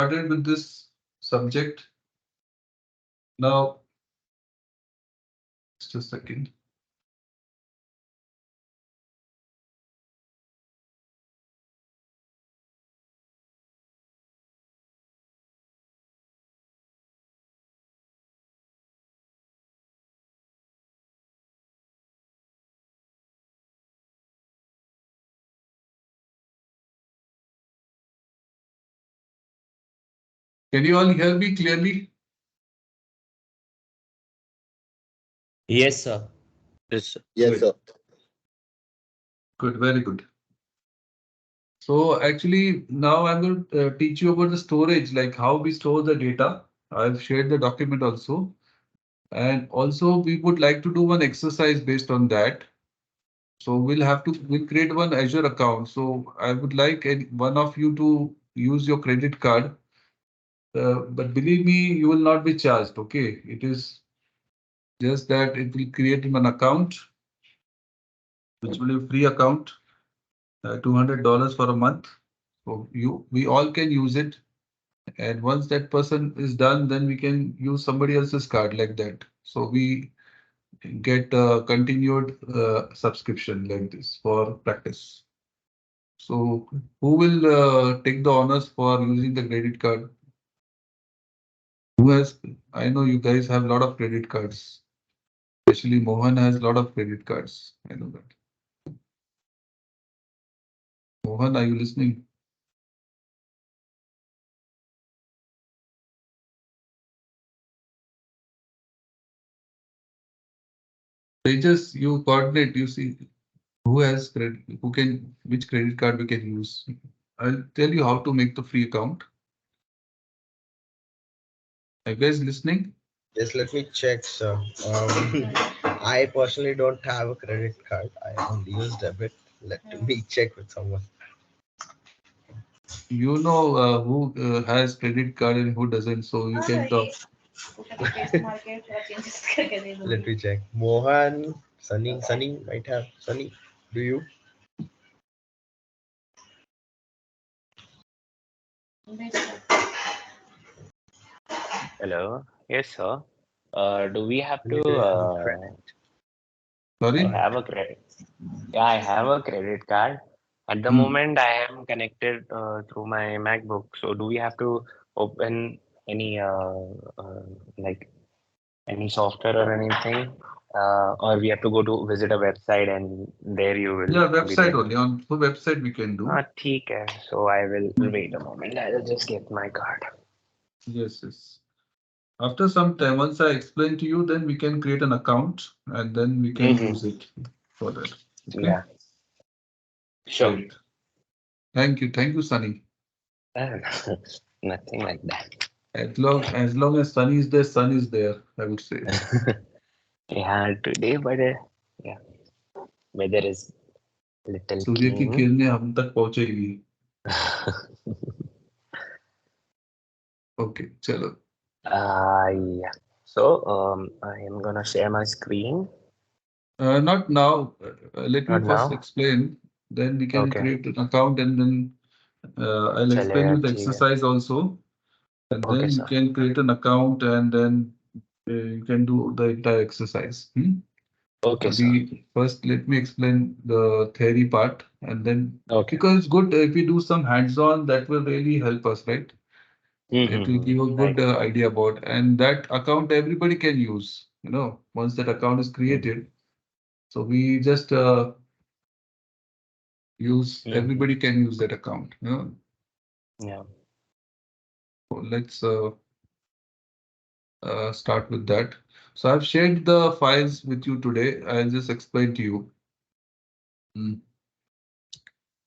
Started with this subject. Now, just a second. Can you all hear me clearly? Yes, sir. Yes, sir. Yes, Great. sir. Good, very good. So actually, now I'm going to teach you about the storage, like how we store the data. I've shared the document also. And also we would like to do one exercise based on that. So we'll create one Azure account. So I would like one of you to use your credit card. But believe me, you will not be charged. Okay. It is just that it will create an account, which will be a free account, $200 for a month. So we all can use it. And once that person is done, then we can use somebody else's card like that. So we get a continued subscription like this for practice. So who will take the honors for using the credit card? Who has? I know you guys have a lot of credit cards. Especially Mohan has a lot of credit cards. I know that. Mohan, are you listening? They just you coordinate. You see who has credit, who can, which credit card we can use. I'll tell you how to make the free account. Are you guys listening? Yes, let me check, sir. I personally don't have a credit card. I only use debit. Let me check with someone. You know who has credit card and who doesn't, so you can talk. Let me check. Mohan, Sunny might have. Sunny, do you? Hello. Yes, sir. Do we have to? Need credit. I Sorry. have a credit. Yeah, I have a credit card. At the Hmm. moment, I am connected through my MacBook. So, do we have to open any uh, like any software or anything, or we have to go to visit a website and there you Yeah, will be website there? only. On the website we can do. ठीक है. So I will Hmm. wait a moment. I will just get my card. Yes, yes. After some time, once I explain to you, then we can create an account and then we can use Mm-hmm. it for that. Okay, Yeah, sure. great. Thank you. Thank you, Sunny. Nothing like that. As long as sun is there, I would say. Yeah, today, but yeah, weather is little सूर्य की keen. किरणें हम तक पहुंचेगी. Okay, चलो. Yeah. So, I am gonna share my screen. Not now. Let me Not first now. explain. Then we can Okay. create an account and then I'll explain चलेगा you the ठीक है. exercise also. And Okay, then you sir. can create an account and then you can do the entire exercise. Okay, sir. We first let me explain the theory part and then Okay. because it's good if we do some hands-on that will really help us, right? It will Mm-hmm. give a Right. good idea about and that account everybody can use. Once that account is Mm-hmm. created, so we just use Mm-hmm. everybody can use that account. Yeah. So let's start with that. So I've shared the files with you today. I'll just explain to you. Mm.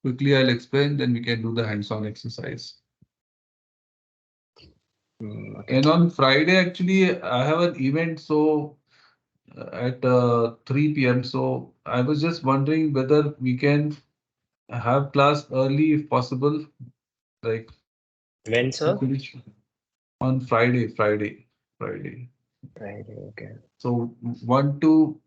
Quickly, I'll explain, then we can do the hands-on exercise. Okay. And on Friday, actually, I have an event so at 3 p.m. So I was just wondering whether we can have class early if possible, like When, to sir? finish on Friday. Friday. Okay. So 1 to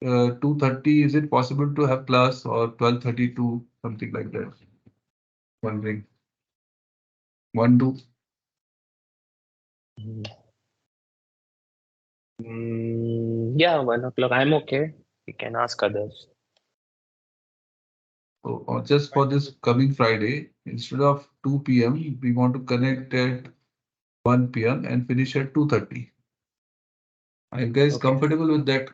2:30, is it possible to have class or 12:30 to something like that? Wondering. 1 to Yeah, 1 o'clock. I'm okay. You can ask others. So just for this coming Friday, instead of 2 p.m., we want to connect at 1 p.m. and finish at 2:30. Are you guys Okay. comfortable with that?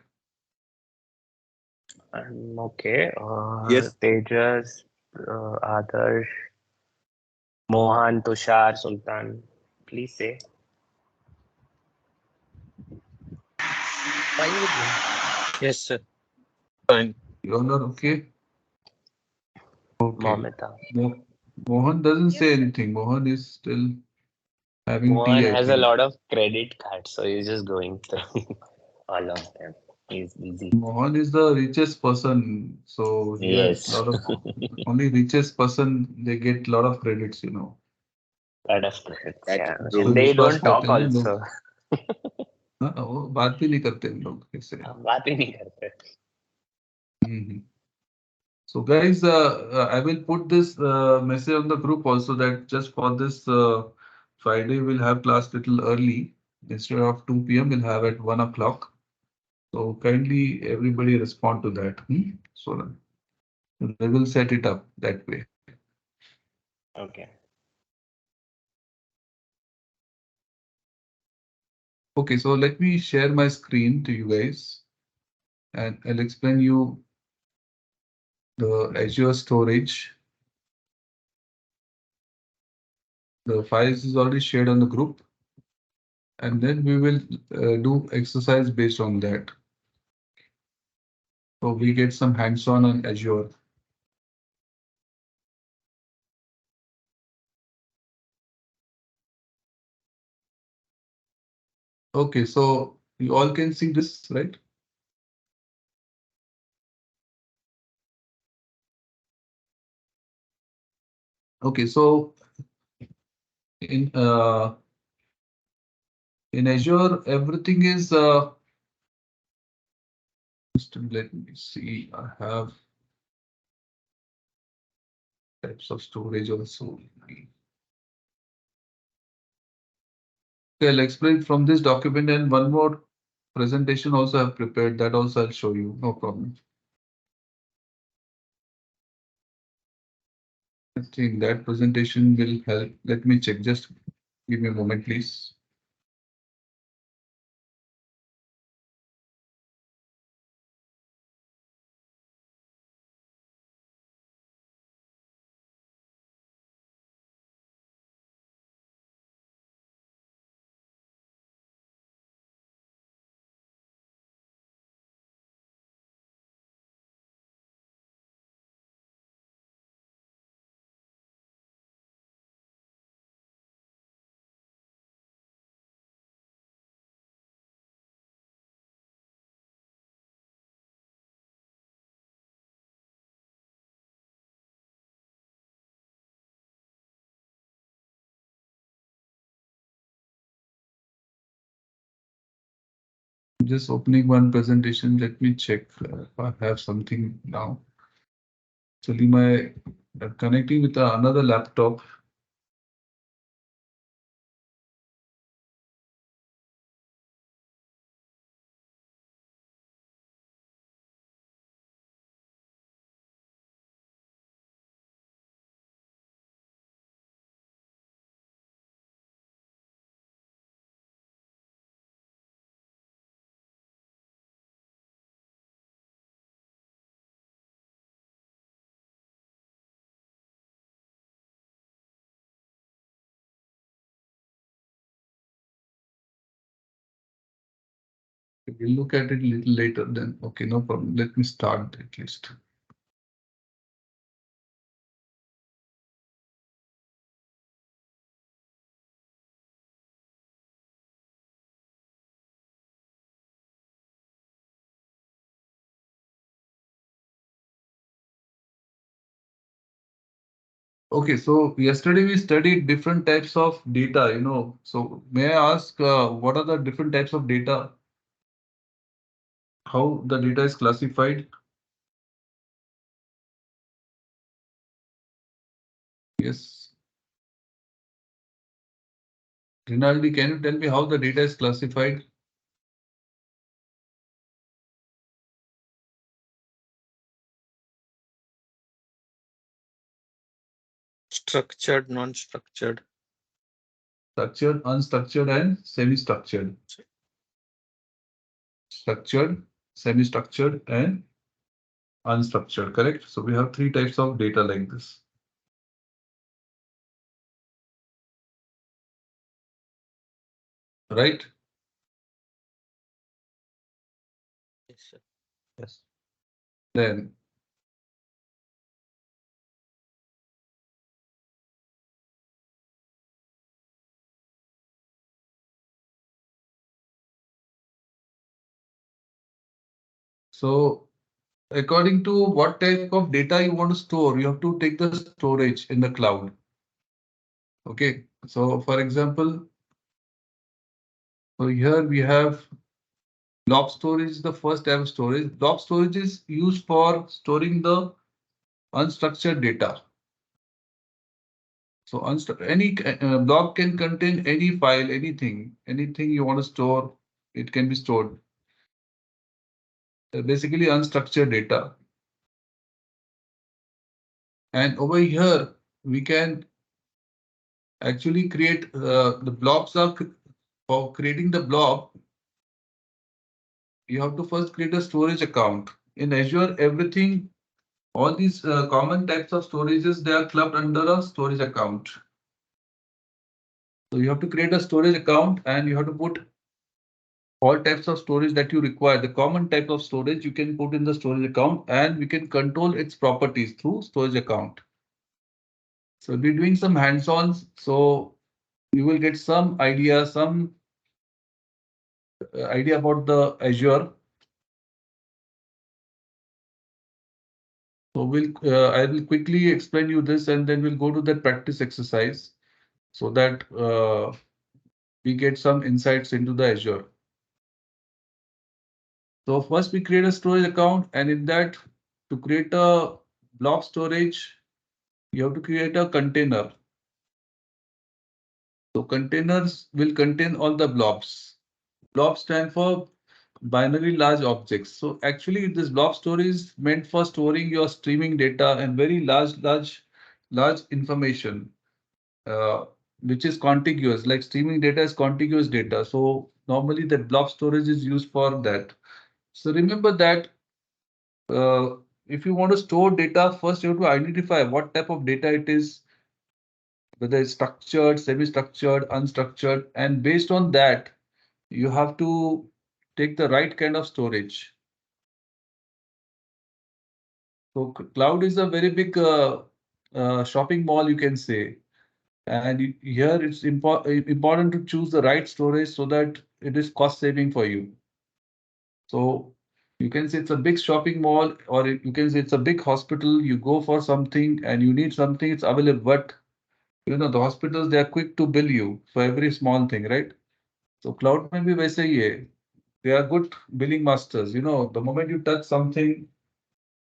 I'm okay. Yes. Tejas, Adarsh, Mohan, Tushar, Sultan. Please say. Fine with me. Yes, sir. Fine. You all are okay? Okay. Momita. Mohan doesn't say anything. Mohan is still having Mohan tea, I has a think. lot of credit cards, so he's just going through all of them. He's busy. Mohan is the richest person, so he has a Yes. lot of only richest person they get a lot of credits. Lot of credits, That yeah. is तो And true. they विश्वास don't करते talk हैं ना लोग. also. हाँ, वो बात भी नहीं करते हैं लोग ऐसे. हम बात ही नहीं करते. Mhm. So guys, I will put this message on the group also that just for this Friday we'll have class little early. Instead of 2 p.m. we'll have at 1 o'clock. So kindly everybody respond to that. So we will set it up that way. Okay. Okay, so let me share my screen to you guys and I'll explain you the Azure storage. The files is already shared on the group and then we will do exercise based on that. So we get some hands-on on Azure. Okay, so you all can see this, right? Okay, so in Azure, everything is just let me see. I have types of storage also. Okay, I'll explain from this document and one more presentation also I've prepared. That also I'll show you. No problem. I think that presentation will help. Let me check. Just give me a moment, please. Just opening one presentation. Let me check if I have something now. Actually, my connecting with another laptop. We'll look at it a little later then. Okay, no problem. Let me start at least. Okay, so yesterday we studied different types of data. So may I ask what are the different types of data? How the data is classified? Yes. Rinaldi, can you tell me how the data is classified? Structured, non-structured. Structured, unstructured, and semi-structured. Structured, semi-structured, and unstructured, correct? So we have three types of data like this. Right? Yes, sir. Yes. Then so according to what type of data you want to store, you have to take the storage in the cloud. Okay, so for example, so here we have blob storage is the first type of storage. Blob storage is used for storing the unstructured data. So any blob can contain any file, anything you want to store, it can be stored. Basically unstructured data. And over here, we can actually create the blobs are for creating the blob. You have to first create a storage account. In Azure, everything, all these common types of storages, they are clubbed under a storage account. So you have to create a storage account and you have to put all types of storage that you require. The common type of storage you can put in the storage account and we can control its properties through storage account. So we'll be doing some hands-ons. So you will get some idea, idea about the Azure. So I will quickly explain you this and then we'll go to that practice exercise so that we get some insights into the Azure. So first we create a storage account and in that to create a blob storage, you have to create a container. So containers will contain all the blobs. Blobs stand for binary large objects. So actually this blob storage is meant for storing your streaming data and very large information, which is contiguous, like streaming data is contiguous data. So normally the blob storage is used for that. So remember that if you want to store data, first you have to identify what type of data it is, whether it's structured, semi-structured, unstructured, and based on that, you have to take the right kind of storage. So cloud is a very big shopping mall, you can say. And here it's important to choose the right storage so that it is cost saving for you. So you can say it's a big shopping mall, or you can say it's a big hospital. You go for something and you need something, it's available. But you know, the hospitals, they are quick to bill you for every small thing, right? So cloud may be वैसे ही है. They are good billing masters. You know, the moment you touch something,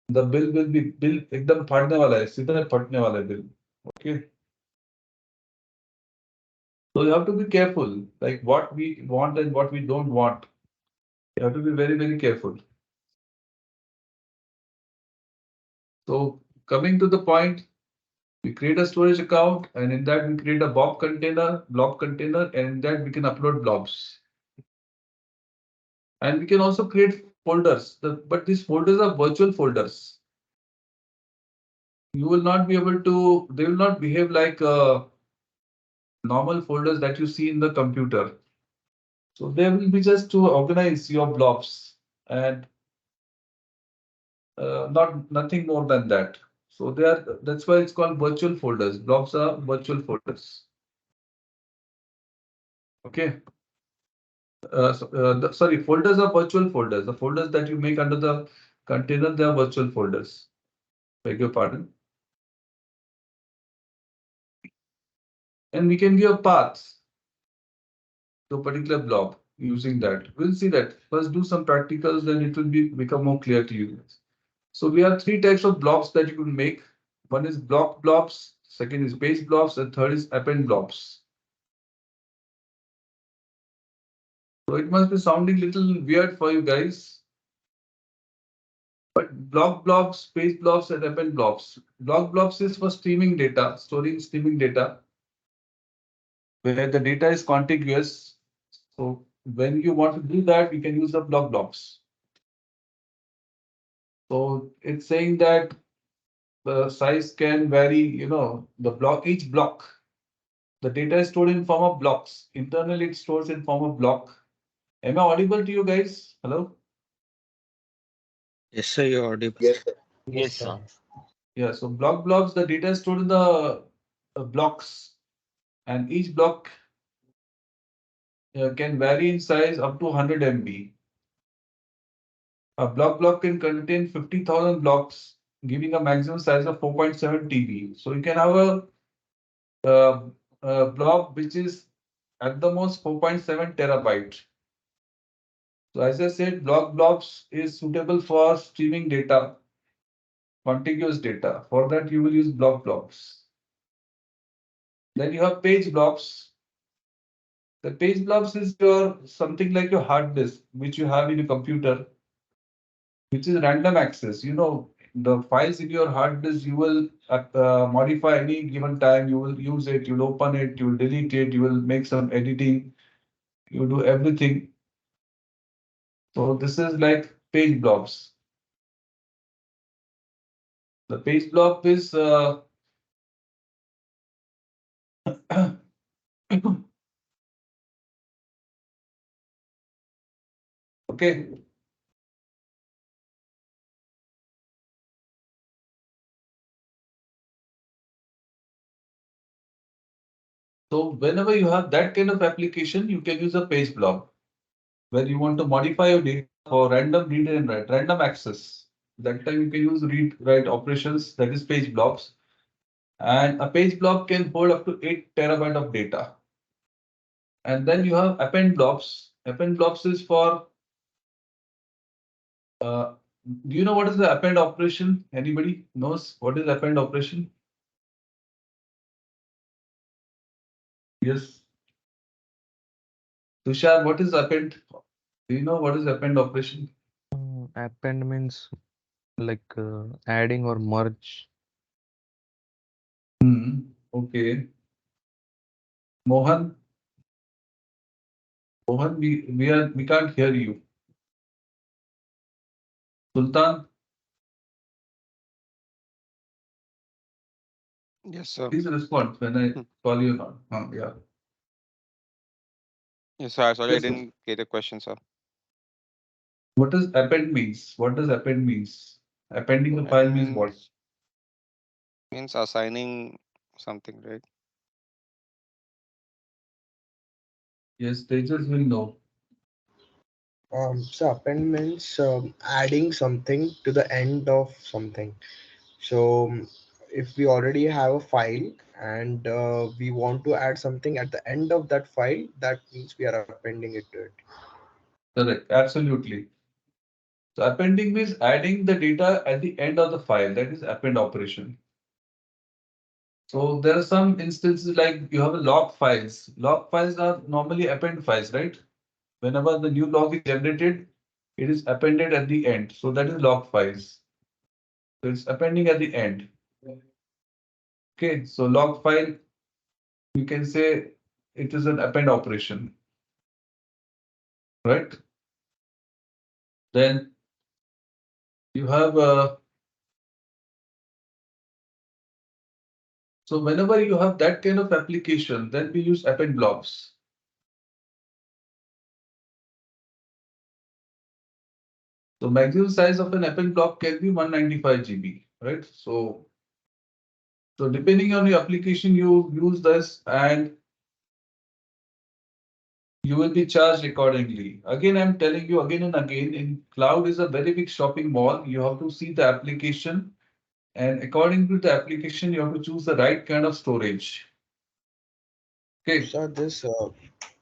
the bill will be bill एकदम फटने वाला है, सीधा फटने वाला है bill. Okay. So you have to be careful, like what we want and what we don't want. You have to be very careful. So coming to the point, we create a storage account and in that we create a blob container, and in that we can upload blobs. And we can also create folders, but these folders are virtual folders. You will not be able to, they will not behave like normal folders that you see in the computer. So they will be just to organize your blobs and nothing more than that. So that's why it's called virtual folders. Blobs are virtual folders. Okay. Sorry, folders are virtual folders. The folders that you make under the container, they are virtual folders. Beg your pardon. And we can give paths to a particular blob using that. We'll see that. First do some practicals, then it will become more clear to you. So we have three types of blobs that you can make. One is block blobs, second is base blobs, and third is append blobs. So it must be sounding little weird for you guys. But block blobs, page blobs, and append blobs. Block blobs is for streaming data, storing streaming data, where the data is contiguous. So when you want to do that, you can use the block blobs. So it's saying that the size can vary, each block. The data is stored in form of blocks. Internally, it stores in form of block. Am I audible to you guys? Hello? Yes, sir, you're audible. Yes, sir. Yes, sir. Yeah, so block blobs, the data is stored in the blocks, and each block can vary in size up to 100 MB. A block can contain 50,000 blocks, giving a maximum size of 4.7 TB. So you can have uh, a block which is at the most 4.7 terabyte. So as I said, block blobs is suitable for streaming data, contiguous data. For that, you will use block blobs. Then you have page blobs. The page blobs is your something like your hard disk, which you have in your computer, which is random access. The files in your hard disk, you will modify any given time. You will use it, you'll open it, you will delete it, you will make some editing, you do everything. So this is like page blobs. The page blob is okay. So whenever you have that kind of application, you can use a page blob where you want to modify your data for random read and write, random access. That time you can use read write operations, that is page blobs. And a page blob can hold up to 8 terabyte of data. And then you have append blobs. Append blobs is for do you know what is the append operation? Anybody knows what is append operation? Yes. Tushar, what is append? Do you know what is append operation? Append means like adding or merge. Okay. Mohan, we can't hear you. Sultan, Yes, sir. please respond when I call you now. Yeah. Yes, sir. Sorry, I Yes, sir. didn't get a question, sir. What does append means? What does append means? Appending the file Append means what? means assigning something, right? Yes, they just will know. So append means adding something to the end of something. So if we already have a file and we want to add something at the end of that file, that means we are appending it to it. Correct. Absolutely. So appending means adding the data at the end of the file. That is append operation. So there are some instances like you have a log files. Log files are normally append files, right? Whenever the new log is generated, it is appended at the end. So that is log files. So it's appending at the end. Okay, so log file, you can say it is an append operation, right? Then you have so whenever you have that kind of application, then we use append blobs. So maximum size of an append blob can be 195 GB, right? So depending on your application, you use this and you will be charged accordingly. Again, I'm telling you again and again, in cloud is a very big shopping mall. You have to see the application, and according to the application, you have to choose the right kind of storage. Okay. So this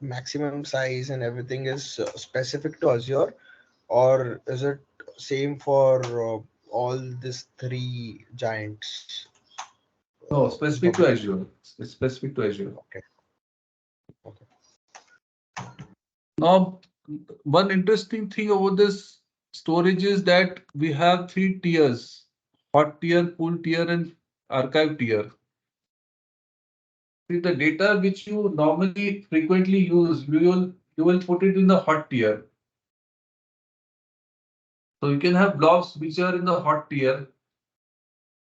maximum size and everything is specific to Azure, or is it same for all these three giants? No, specific to Public. Azure. It's specific to Azure. Okay. Okay. Now, one interesting thing about this storage is that we have three tiers: hot tier, cool tier, and archive tier. See, the data which you normally frequently use, you will put it in the hot tier. So you can have blobs which are in the hot tier.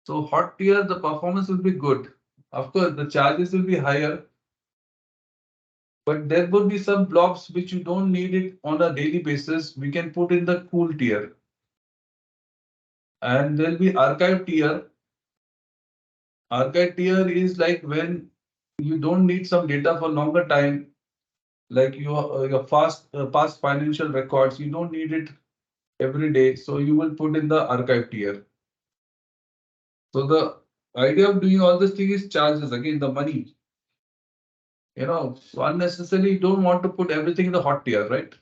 So hot tier, the performance will be good. Of course, the charges will be higher, but there will be some blobs which you don't need it on a daily basis. We can put in the cool tier. And there'll be archive tier. Archive tier is like when you don't need some data for longer time, like your past financial records. You don't need it every day, so you will put in the archive tier. So the idea of doing all this thing is charges again, the money. So unnecessarily you don't want to put everything in the hot tier, right?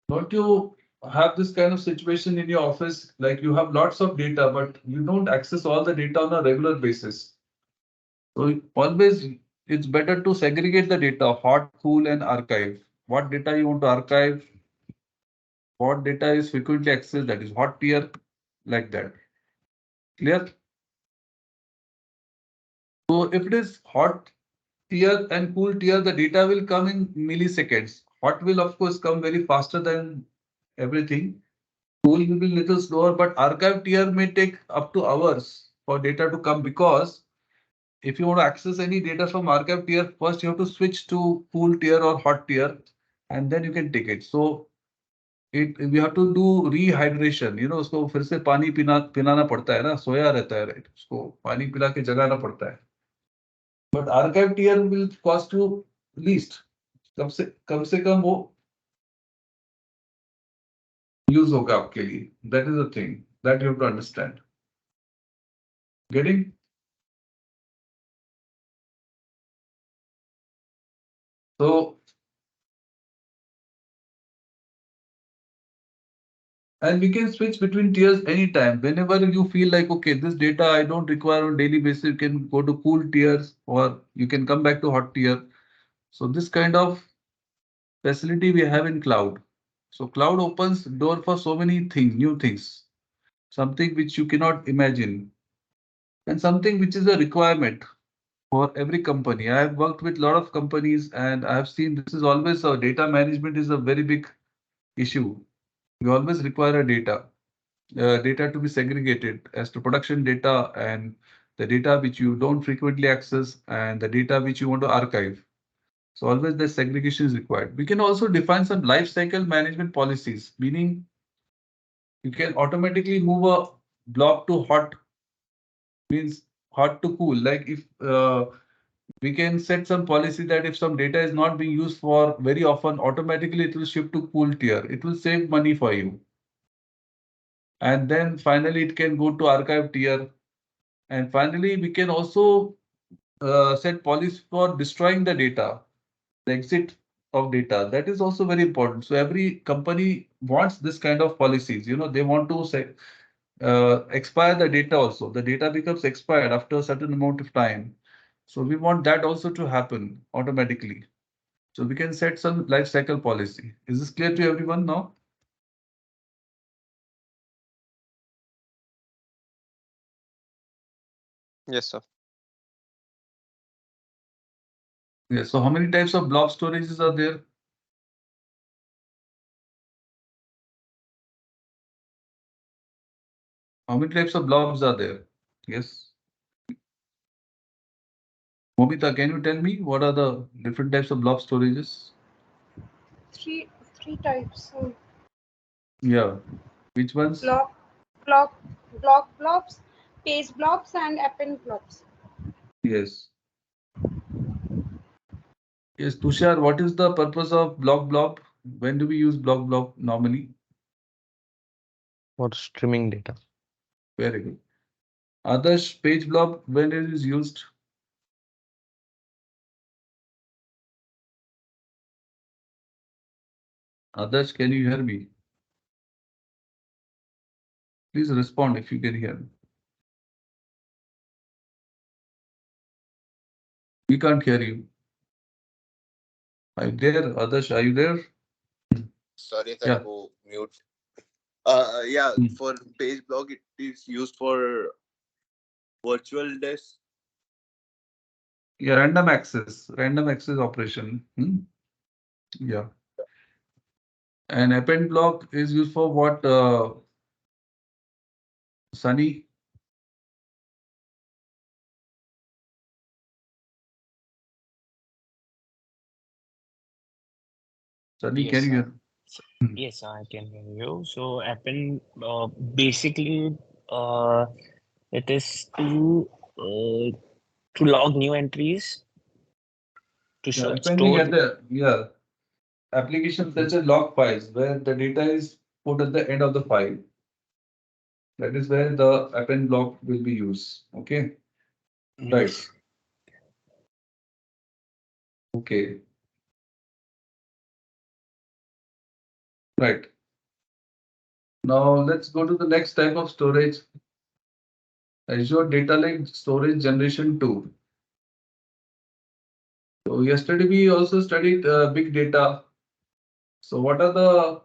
Don't you have this kind of situation in your office? Like you have lots of data, but you don't access all the data on a regular basis. So always it's better to segregate the data, hot, cool, and archive. What data you want to archive, what data is frequently accessed, that is hot tier, like that. Clear? So if it is hot tier and cool tier, the data will come in milliseconds. Hot will of course come very faster than everything. Cool will be little slower, but archive tier may take up to hours for data to come, because if you want to access any data from archive tier, first you have to switch to cool tier or hot tier, and then you can take it. So we have to do rehydration. उसको फिर से पानी पिलाना पड़ता है ना, सोया रहता है, right? उसको पानी पिला के जगाना पड़ता है. But archive tier will cost you least. कम से कम वो यूज होगा आपके लिए. That is the thing that you have to understand. Getting? So, and we can switch between tiers anytime. Whenever you feel like, okay, this data I don't require on daily basis, you can go to cool tiers or you can come back to hot tier. So this kind of facility we have in cloud. So cloud opens door for so many things, new things, something which you cannot imagine, and something which is a requirement for every company. I have worked with a lot of companies and I have seen this is always data management is a very big issue. We always require a data to be segregated as to production data and the data which you don't frequently access and the data which you want to archive. So always the segregation is required. We can also define some life cycle management policies, meaning you can automatically move a block to hot, means hot to cool. Like if we can set some policy that if some data is not being used for very often, automatically it will shift to cool tier. It will save money for you. And then finally it can go to archive tier. And finally, we can also set policy for destroying the data, the exit of data. That is also very important. So every company wants this kind of policies. They want to say, expire the data also. The data becomes expired after a certain amount of time. So we want that also to happen automatically. So we can set some life cycle policy. Is this clear to everyone now? Yes, sir. Yes. So how many types of blob storages are there? How many types of blobs are there? Yes. Momita, can you tell me what are the different types of blob storages? Three types. Yeah. Which ones? Block, block, block blobs, page blobs, and append blobs. Yes. Yes, Tushar, what is the purpose of blob? When do we use blob normally? For streaming data. Very good. Others, page blob, when it is used? Others, can you hear me? Please respond if you can hear me. We can't hear you. Are you there, Adarsh? Are you there? Sorry if I Yeah. go mute. Yeah, Hmm. for page block, it is used for virtual desk. Yeah, random access operation. Yeah. And append block is used for what, Sunny? Sunny, can Yes, you sir. hear? So, yes, I can hear you. So, append basically uh, it is to log new entries to Yeah, appending store. at the applications such as log files where the data is put at the end of the file. That is where the append block will be used. Okay. Right. Yes. Okay. Right. Now let's go to the next type of storage. Azure Data Lake Storage Generation 2. So yesterday we also studied big data. So what are the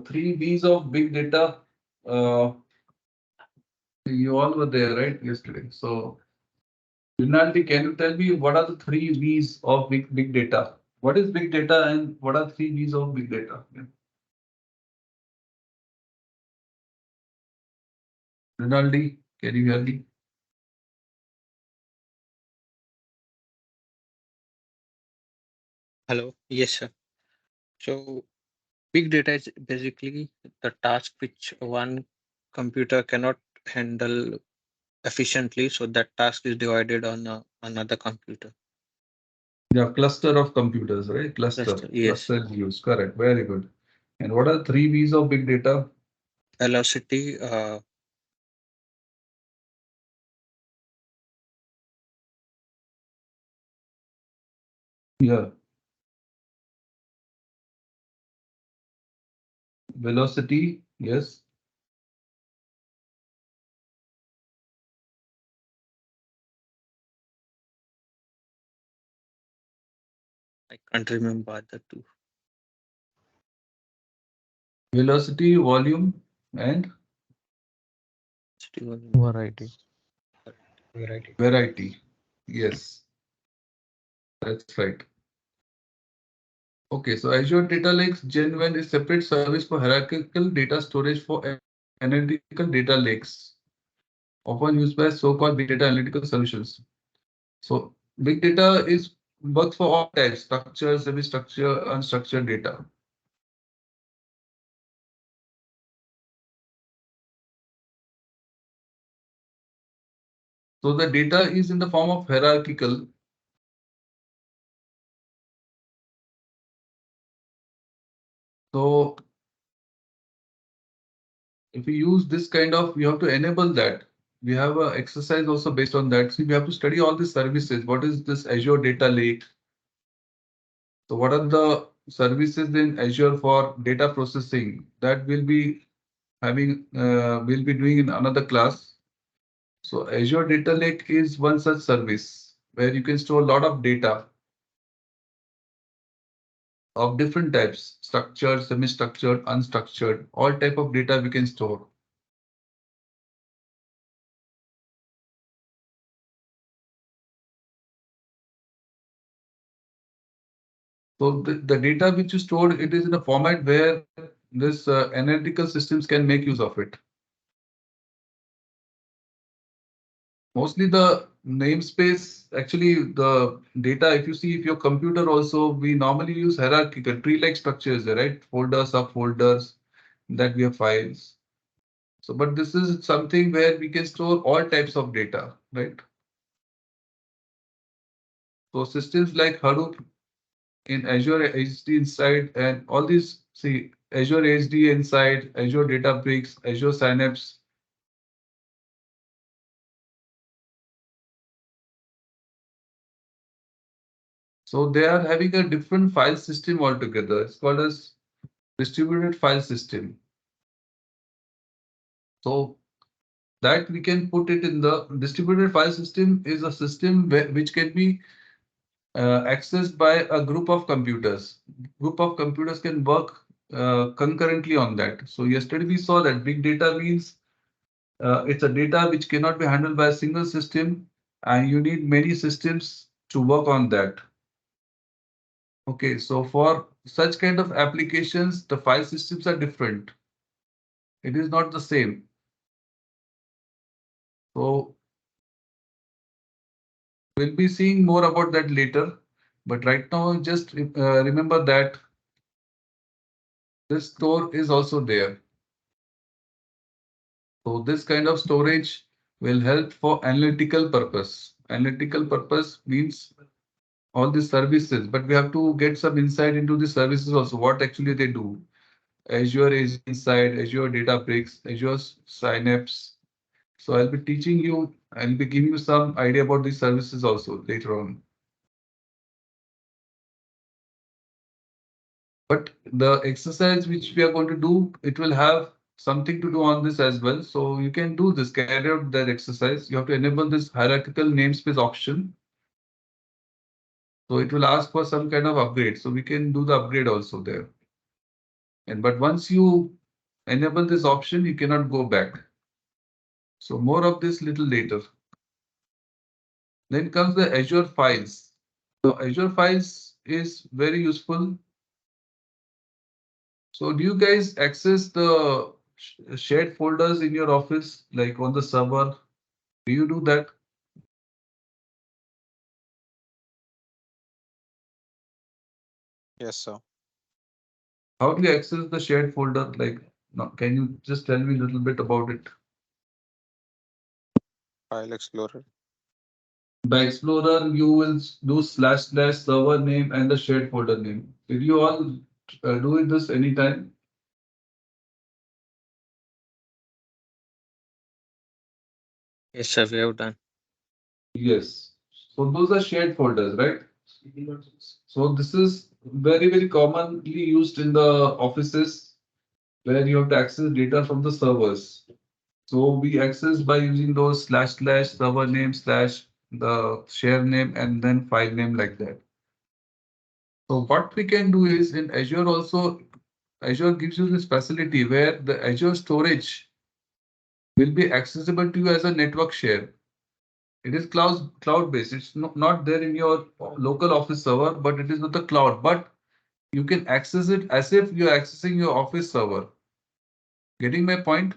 three V's of big data? Uh, you all were there, right, yesterday? So Rinaldi, can you tell me what are the three V's of big data? What is big data and what are three V's of big data? Yeah. Rinaldi, can you hear me? Hello. Yes, sir. So big data is basically the task which one computer cannot handle efficiently. So that task is divided on another computer. Yeah, cluster of computers, right? That's Cluster. yes. Cluster views. Correct. Very good. And what are three V's of big data? Velocity, Yeah. Velocity. Yes. I can't remember the two. Velocity, volume, and Variety. Variety. variety. Yes, that's right. Okay, so Azure Data Lakes Gen 1 is separate service for hierarchical data storage for analytical data lakes, often used by so-called big data analytical solutions. So big data is works for all types, structured, semi-structured, unstructured data. So the data is in the form of hierarchical. So if we use this kind of, we have to enable that. We have an exercise also based on that. So we have to study all these services. What is this Azure Data Lake? So what are the services in Azure for data processing that will be we'll be doing in another class. So Azure Data Lake is one such service where you can store a lot of data of different types, structured, semi-structured, unstructured, all type of data we can store. So the data which you stored, it is in a format where this analytical systems can make use of it. Mostly the namespace, actually the data, if you see if your computer also, we normally use hierarchical tree-like structures, right? Folders, subfolders, that we have files. So, but this is something where we can store all types of data, right? So systems like Hadoop in Azure HD inside and all these, see Azure HD inside, Azure Databricks, Azure Synapse. So they are having a different file system altogether. It's called as distributed file system. So that we can put it in the distributed file system is a system which can be accessed by a group of computers. Group of computers can work concurrently on that. So yesterday we saw that big data means it's a data which cannot be handled by a single system, and you need many systems to work on that. Okay, so for such kind of applications, the file systems are different. It is not the same. So we'll be seeing more about that later. But right now, just remember that this store is also there. So this kind of storage will help for analytical purpose. Analytical purpose means all the services, but we have to get some insight into the services also, what actually they do. Azure is inside, Azure Databricks, Azure Synapse. So I'll be teaching you, I'll be giving you some idea about these services also later on. But the exercise which we are going to do, it will have something to do on this as well. So you can do this, carry out that exercise. You have to enable this hierarchical namespace option. So it will ask for some kind of upgrade. So we can do the upgrade also there. And but once you enable this option, you cannot go back. So more of this little later. Then comes the Azure Files. So Azure Files is very useful. So do you guys access the shared folders in your office, like on the server? Do you do that? Yes, sir. How do you access the shared folder? Like, no, can you just tell me a little bit about it? File Explorer. By Explorer, you will do / server name and the shared folder name. Did you all do it this anytime? Yes, sir, we have done. Yes. So those are shared folders, right? So this is very, very commonly used in the offices where you have to access data from the servers. So we access by using those / server name / the share name and then file name like that. So what we can do is in Azure also, Azure gives you this facility where the Azure storage will be accessible to you as a network share. It is cloud based. It's not there in your local office server, but it is with the cloud. But you can access it as if you're accessing your office server. Getting my point?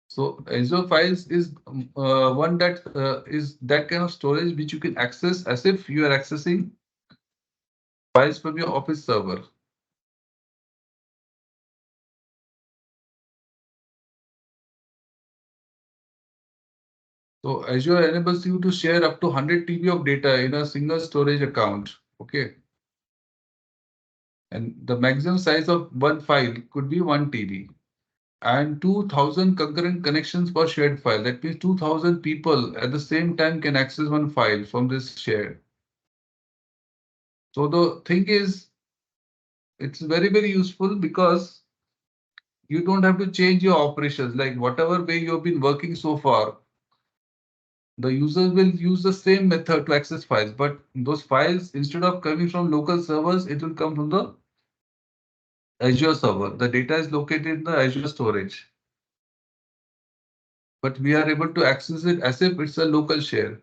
So Azure Files is one that is that kind of storage which you can access as if you are accessing files from your office server. So Azure enables you to share up to 100 TB of data in a single storage account. Okay. And the maximum size of one file could be 1 TB. And 2000 concurrent connections per shared file. That means 2000 people at the same time can access one file from this share. So the thing is, it's very, very useful because you don't have to change your operations. Like whatever way you have been working so far, the user will use the same method to access files, but those files, instead of coming from local servers, it will come from the Azure server. The data is located in the Azure storage, but we are able to access it as if it's a local share.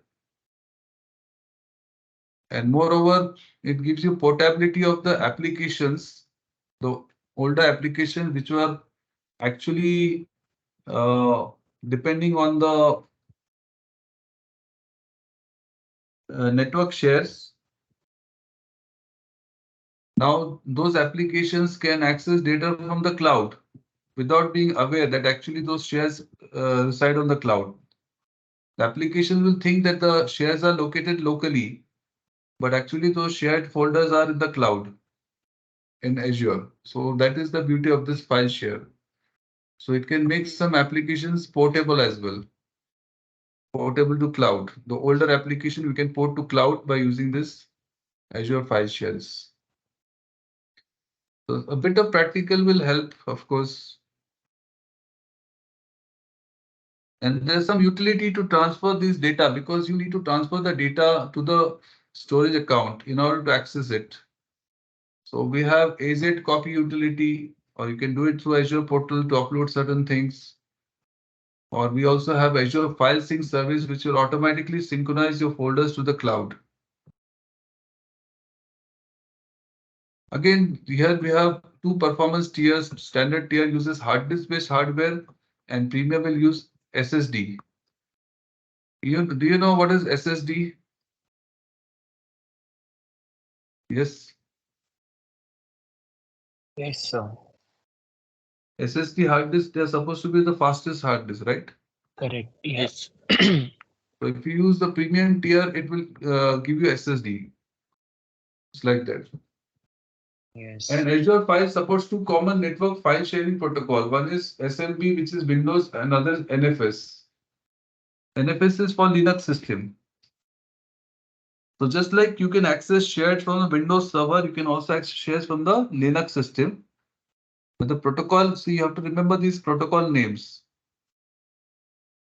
And moreover, it gives you portability of the applications, the older applications which were actually depending on the network shares. Now those applications can access data from the cloud without being aware that actually those shares reside on the cloud. The application will think that the shares are located locally, but actually those shared folders are in the cloud in Azure. So that is the beauty of this file share. So it can make some applications portable as well. Portable to cloud. The older application we can port to cloud by using this Azure file shares. So a bit of practical will help, of course. And there's some utility to transfer this data because you need to transfer the data to the storage account in order to access it. So we have AZ copy utility, or you can do it through Azure portal to upload certain things. Or we also have Azure File Sync service, which will automatically synchronize your folders to the cloud. Again, here we have two performance tiers. Standard tier uses hard disk based hardware, and premium will use SSD. Do you know what is SSD? Yes. Yes, sir. SSD hard disk, they're supposed to be the fastest hard disk, right? Correct. Yeah. Yes. So if you use the premium tier, it will give you SSD. It's like that. Yes. And Azure File supports two common network file sharing protocol. One is SLB, which is Windows, and another is NFS. NFS is for Linux system. So just like you can access shares from the Windows server, you can also access shares from the Linux system. But the protocol, so you have to remember these protocol names.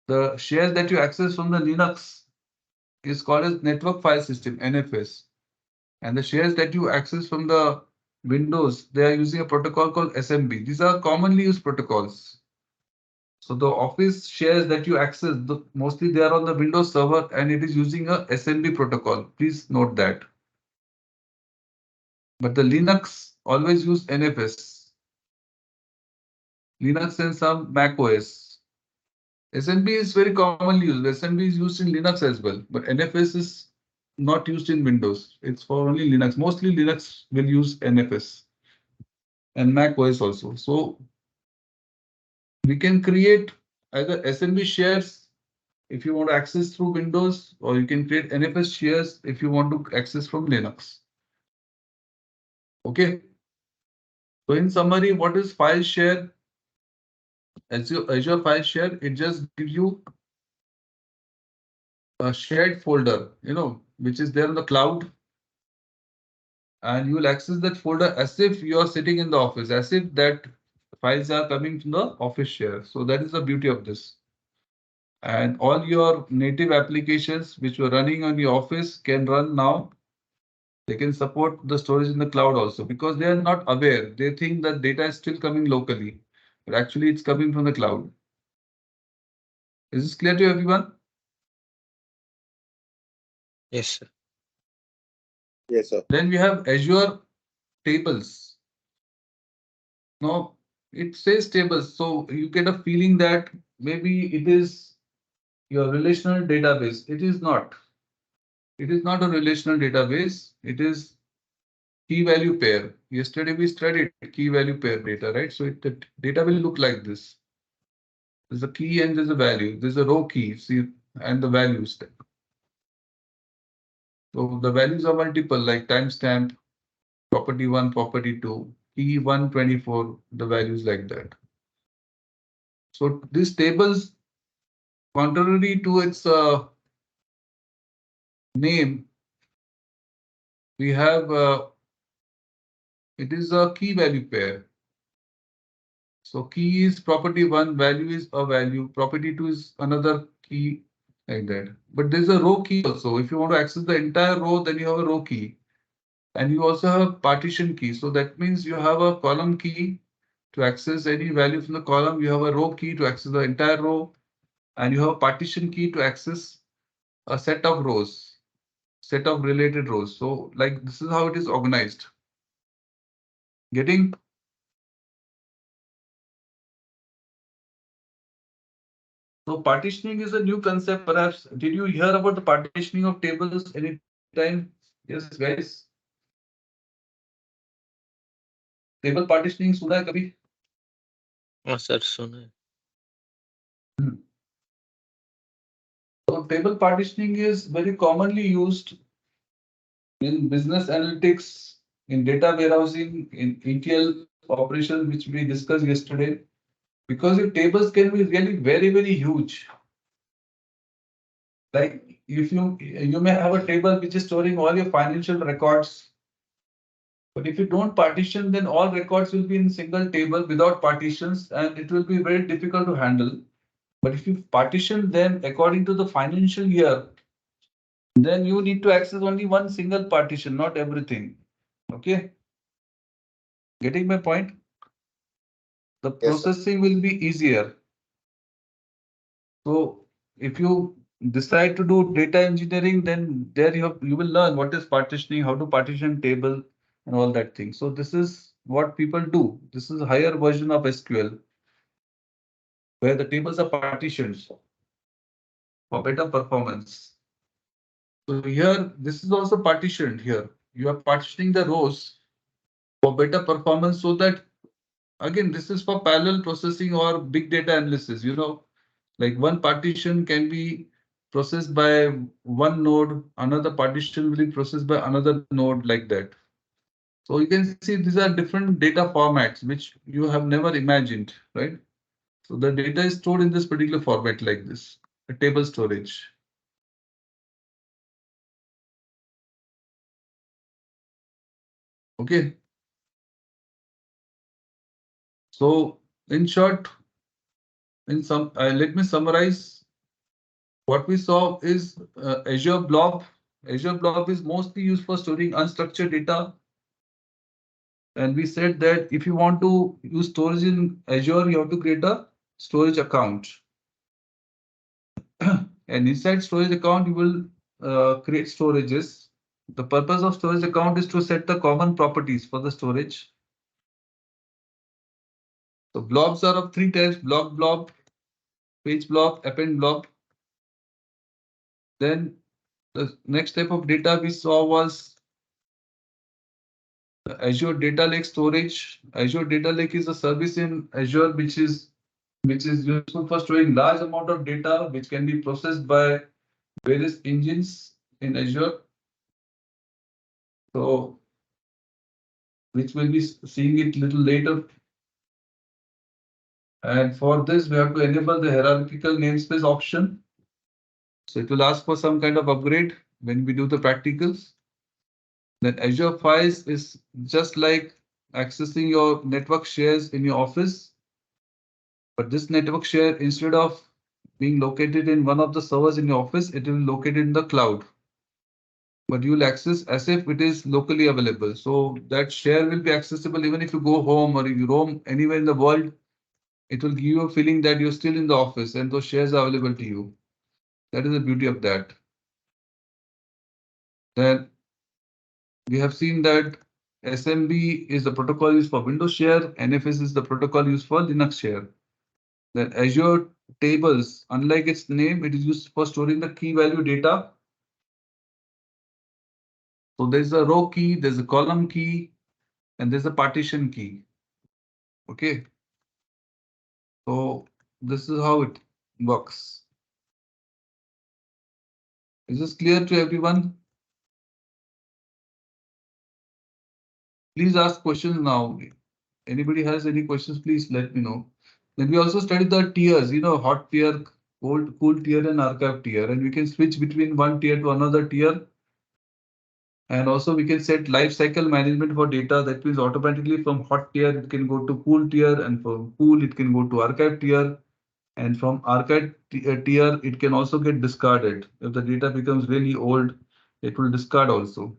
The shares that you access from the Linux is called as network file system, NFS. And the shares that you access from the Windows, they are using a protocol called SMB. These are commonly used protocols. So the Office shares that you access, mostly they are on the Windows server and it is using a SMB protocol. Please note that. But the Linux always use NFS. Linux and some Mac OS. SMB is very commonly used. SMB is used in Linux as well, but NFS is not used in Windows. It's for only Linux. Mostly Linux will use NFS and Mac OS also. So we can create either SMB shares if you want to access through Windows, or you can create NFS shares if you want to access from Linux. Okay. So in summary, what is file share? Azure File Share, it just gives you a shared folder, which is there on the cloud, and you will access that folder as if you are sitting in the office, as if that files are coming from the Office share. So that is the beauty of this. And all your native applications which were running on your Office can run now. They can support the storage in the cloud also because they are not aware. They think that data is still coming locally, but actually it's coming from the cloud. Is this clear to everyone? Yes, sir. Yes, sir. Then we have Azure Tables. Now it says tables, so you get a feeling that maybe it is your relational database. It is not. It is not a relational database. It is key value pair. Yesterday we studied key value pair data, right? So the data will look like this. There's a key and there's a value. There's a row key, see, and the values. So the values are multiple, like timestamp, property 1, property 2, key 124, the values like that. So these tables, contrary to its name, we have it is a key value pair. So key is property 1, value is a value, property 2 is another key, like that. But there's a row key also. If you want to access the entire row, then you have a row key. And you also have partition key. So that means you have a column key to access any value from the column. You have a row key to access the entire row. And you have a partition key to access a set of rows, set of related rows. So like this is how it is organized. Getting? So partitioning is a new concept. Perhaps did you hear about the partitioning of tables anytime? Yes, guys. Table partitioning सुना है कभी? हाँ sir सुना है. So table partitioning is very commonly used in business analytics, in data warehousing, in ETL operations, which we discussed yesterday, because your tables can be really very, very huge. Like if you may have a table which is storing all your financial records, but if you don't partition, then all records will be in single table without partitions, and it will be very difficult to handle. But if you partition them according to the financial year, then you need to access only one single partition, not everything. Okay, getting my point? The Yes, sir. processing will be easier. So if you decide to do data engineering, then there you will learn what is partitioning, how to partition table and all that thing. So this is what people do. This is a higher version of SQL where the tables are partitioned for better performance. So here, this is also partitioned here. You are partitioning the rows for better performance so that, again, this is for parallel processing or big data analysis. Like one partition can be processed by one node, another partition will be processed by another node, like that. So you can see these are different data formats which you have never imagined, right? So the data is stored in this particular format like this, a table storage. Okay. So in short, let me summarize. What we saw is Azure Blob. Azure Blob is mostly used for storing unstructured data. And we said that if you want to use storage in Azure, you have to create a storage account. And inside storage account, you will create storages. The purpose of storage account is to set the common properties for the storage. So blobs are of three types: blob, page blob, append blob. Then the next type of data we saw was Azure Data Lake storage. Azure Data Lake is a service in Azure which is useful for storing large amount of data which can be processed by various engines in Azure. So which will be seeing it little later. And for this, we have to enable the hierarchical namespace option. So it will ask for some kind of upgrade when we do the practicals. Then Azure Files is just like accessing your network shares in your office. But this network share, instead of being located in one of the servers in your office, it will be located in the cloud. But you will access as if it is locally available. So that share will be accessible even if you go home or if you roam anywhere in the world. It will give you a feeling that you're still in the office and those shares are available to you. That is the beauty of that. Then we have seen that SMB is the protocol used for Windows share, NFS is the protocol used for Linux share. Then Azure Tables, unlike its name, it is used for storing the key value data. So there's a row key, there's a column key, and there's a partition key. Okay. So this is how it works. Is this clear to everyone? Please ask questions now. Anybody has any questions, please let me know. Then we also studied the tiers, hot tier, cool tier, and archive tier. And we can switch between one tier to another tier. And also we can set life cycle management for data. That means automatically from hot tier, it can go to cool tier, and from cool, it can go to archive tier. And from archive tier, it can also get discarded. If the data becomes really old, it will discard also.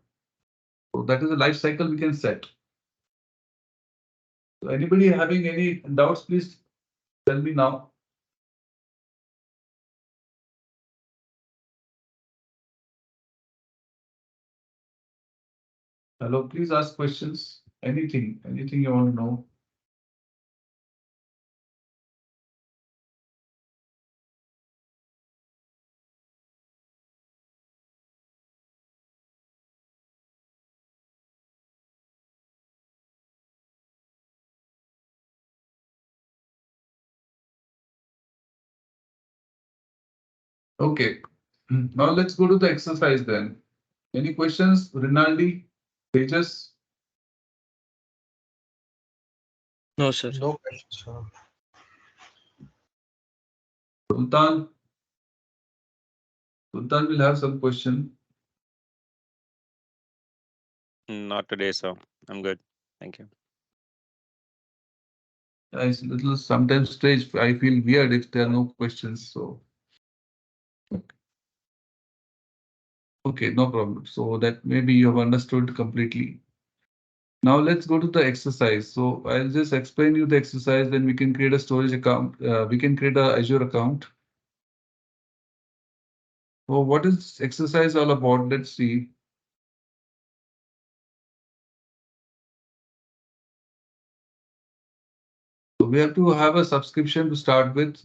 So that is a life cycle we can set. So anybody having any doubts, please tell me now. Hello, please ask questions. Anything you want to know. Okay, now let's go to the exercise then. Any questions, Rinaldi, Tejas? No, sir. No questions, sir. Sultan? Sultan will have some question. Not today, sir. I'm good. Thank you. It's a little sometimes strange. I feel weird if there are no questions. So okay, no problem. So that maybe you have understood completely. Now let's go to the exercise. So I'll just explain you the exercise. Then we can create a storage account. We can create a Azure account. So what is exercise all about? Let's see. So we have to have a subscription to start with.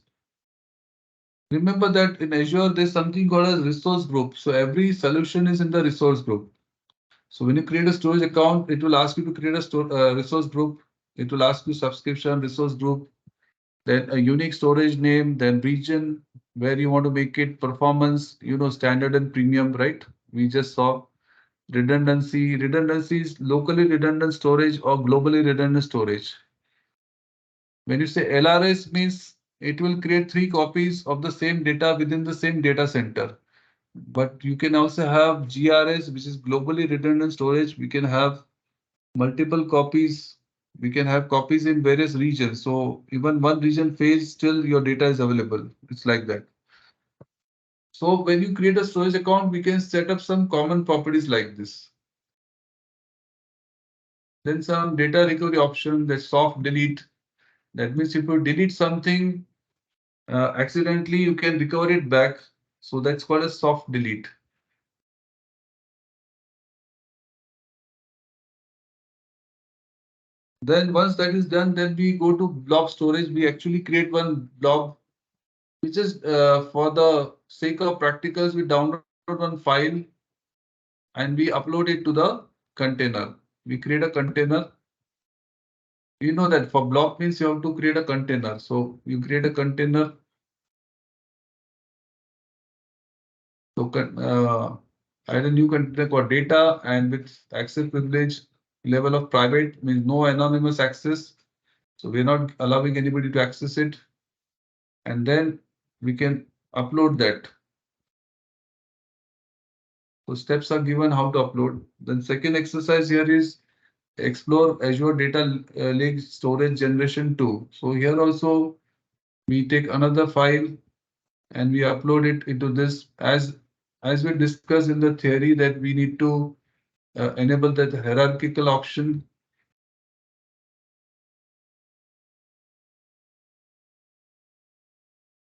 Remember that in Azure, there's something called as resource group. So every solution is in the resource group. So when you create a storage account, it will ask you to create a resource group. It will ask you subscription, resource group, then a unique storage name, then region where you want to make it performance, standard and premium, right? We just saw redundancy. Redundancy is locally redundant storage or globally redundant storage. When you say LRS means it will create 3 copies of the same data within the same data center. But you can also have GRS, which is globally redundant storage. We can have multiple copies. We can have copies in various regions. So even one region fails, still your data is available. It's like that. So when you create a storage account, we can set up some common properties like this. Then some data recovery option, that soft delete. That means if you delete something accidentally, you can recover it back. So that's called a soft delete. Then once that is done, then we go to blob storage. We actually create one blob, which is for the sake of practicals, we download one file and we upload it to the container. We create a container. You know that for blob means you have to create a container. So you create a container. So add a new container called data and with access privilege level of private means no anonymous access. So we're not allowing anybody to access it. And then we can upload that. So steps are given how to upload. Then second exercise here is explore Azure Data Lake Storage Generation 2. So here also we take another file and we upload it into this as we discussed in the theory that we need to enable that hierarchical option.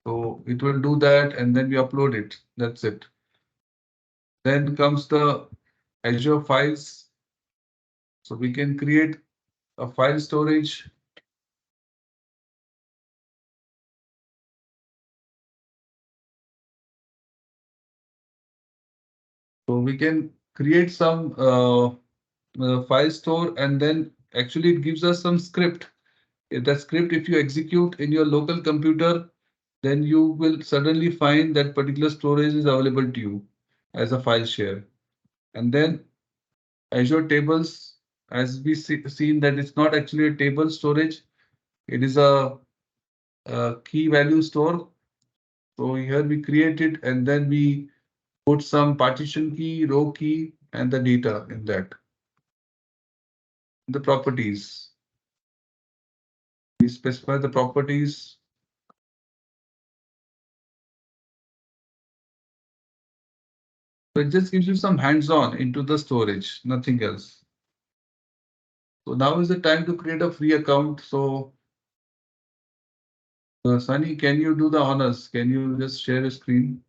So it will do that and then we upload it. That's it. Then comes the Azure files. So we can create a file storage. So we can create some file store and then actually it gives us some script. That script, if you execute in your local computer, then you will suddenly find that particular storage is available to you as a file share. And then Azure tables, as we seen that it's not actually a table storage, it is a key value store. So here we create it and then we put some partition key, row key, and the data in that. The properties. We specify the properties. So it just gives you some hands-on into the storage, nothing else. So now is the time to create a free account. So Sunny, can you do the honors? Can you just share a screen?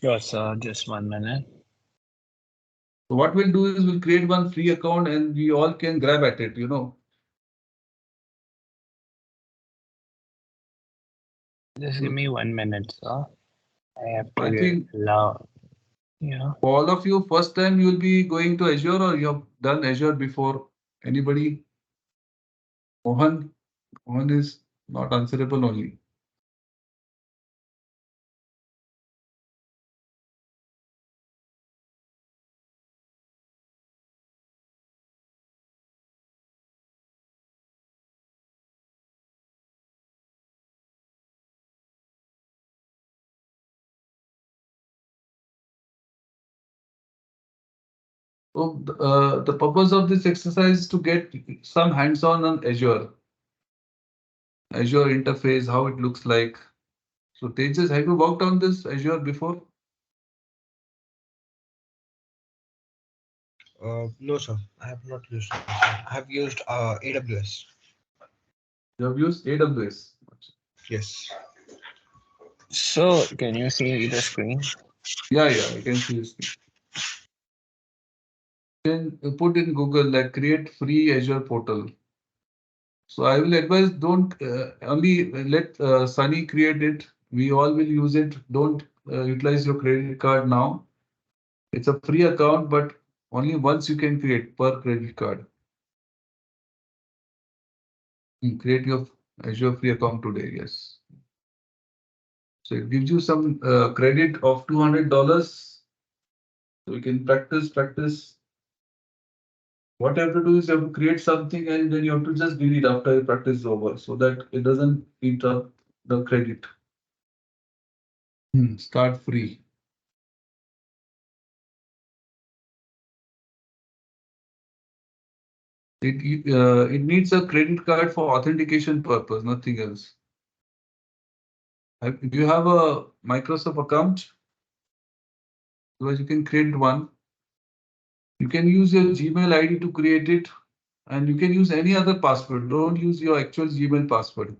Sure, sir. Just 1 minute. So what we'll do is we'll create one free account and we all can grab at it, Just give me 1 minute, sir. I have I to think allow. Yeah. for all of you, first time you'll be going to Azure or you have done Azure before? Anybody? Mohan? Mohan is not answerable only. So the purpose of this exercise is to get some hands-on on Azure interface, how it looks like. So Tejas, have you worked on this Azure before? No, sir. I have not used. I have used AWS. You have used AWS. Yes. So can you see the screen? Yeah, I can see this. You can put in Google like create free Azure portal. So I will advise don't only let Sunny create it. We all will use it. Don't utilize your credit card now. It's a free account, but only once you can create per credit card. Create your Azure free account today. Yes. So it gives you some credit of $200. So you can practice. What you have to do is you have to create something and then you have to just delete after your practice is over so that it doesn't eat up the credit. Start free. It needs a credit card for authentication purpose, nothing else. Do you have a Microsoft account? Otherwise, you can create one. You can use your Gmail ID to create it, and you can use any other password. Don't use your actual Gmail password.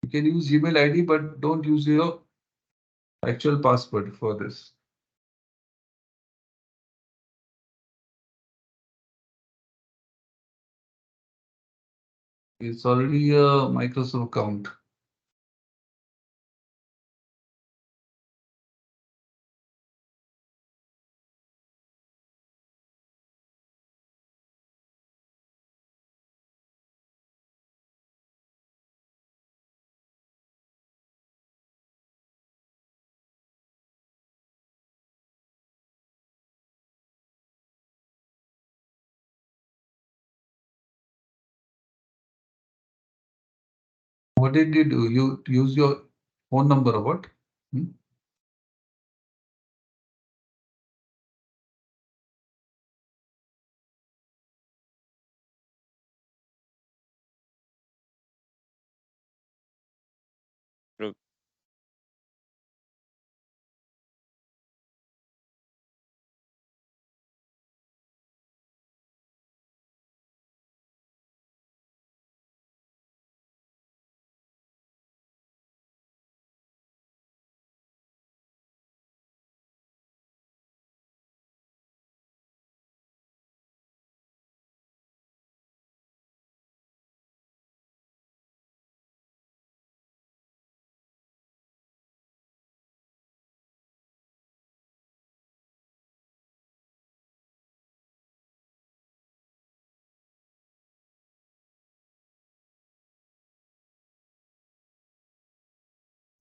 You can use Gmail ID, but don't use your actual password for this. It's already a Microsoft account. What did you do? You use your phone number or what? True.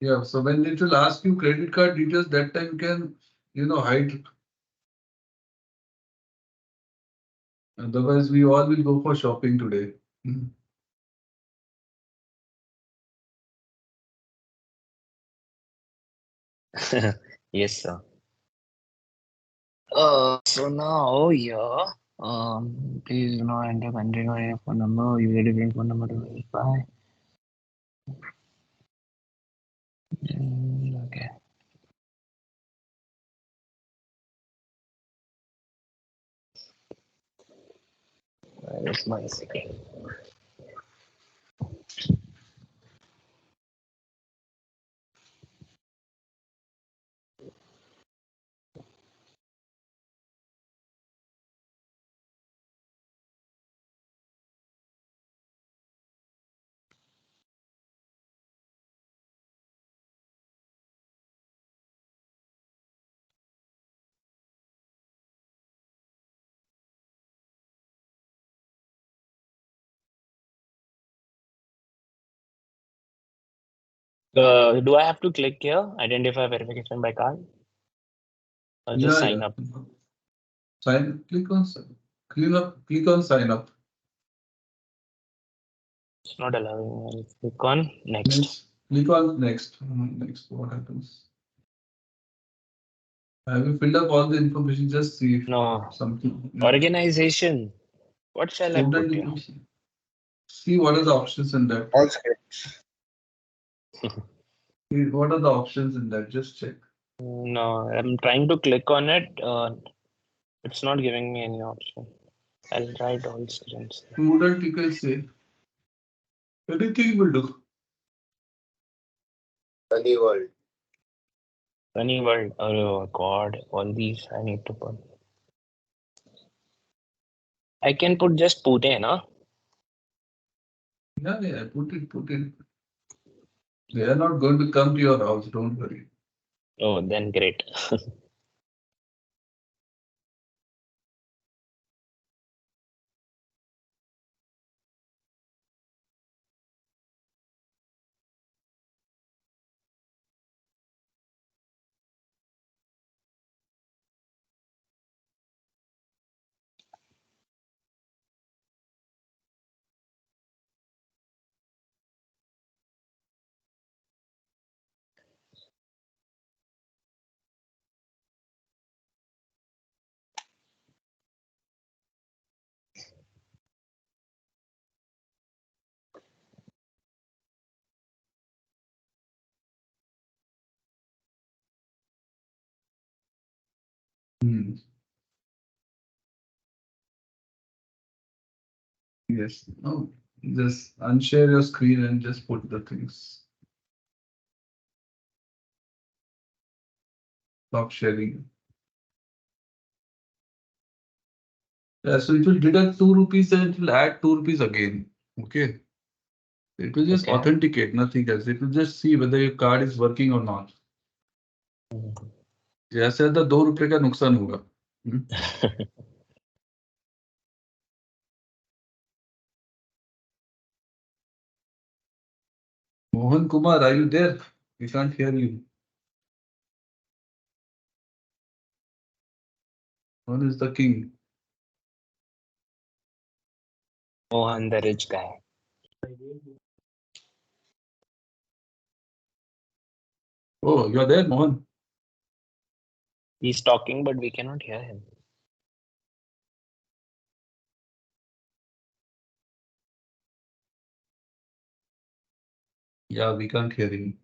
Yeah, so when it will ask you credit card details, that time you can, hide. Otherwise, we all will go for shopping today. Yes, sir. So now here, please do not enter country or your phone number. You get a different phone number to verify. Okay. Where is my second? Do I have to click here? Identify verification by card? Or just sign up? Click on click on sign up. It's not allowing me. Click on next. Click on next. Next, what happens? Have you filled up all the information? Just see if No. something. Organization. What shall I put Student here? information. See what are the options in that. All scripts. See what are the options in that? Just check. No, I'm trying to click on it. It's not giving me any option. I'll write all students. Student, you can say anything will do. Sunny world. Sunny world. Oh God, all these I need to put. I can put just Pune, na? Yeah, put it. They are not going to come to your house, don't worry. Oh, then great. Hmm. Yes. No. Just unshare your screen and just put the things. Stop sharing. Yeah, so it will deduct 2 rupees and it will add 2 rupees again. Okay. It will just Okay. authenticate, nothing else. It will just see whether your card is working or not. जैसे तो 2 रुपए का नुकसान होगा. Mohan Kumar, are you there? We can't hear you. Mohan is the king. Mohan, the rich guy. Oh, you're there, Mohan. He's talking, but we cannot hear him. Yeah, we can't hear him.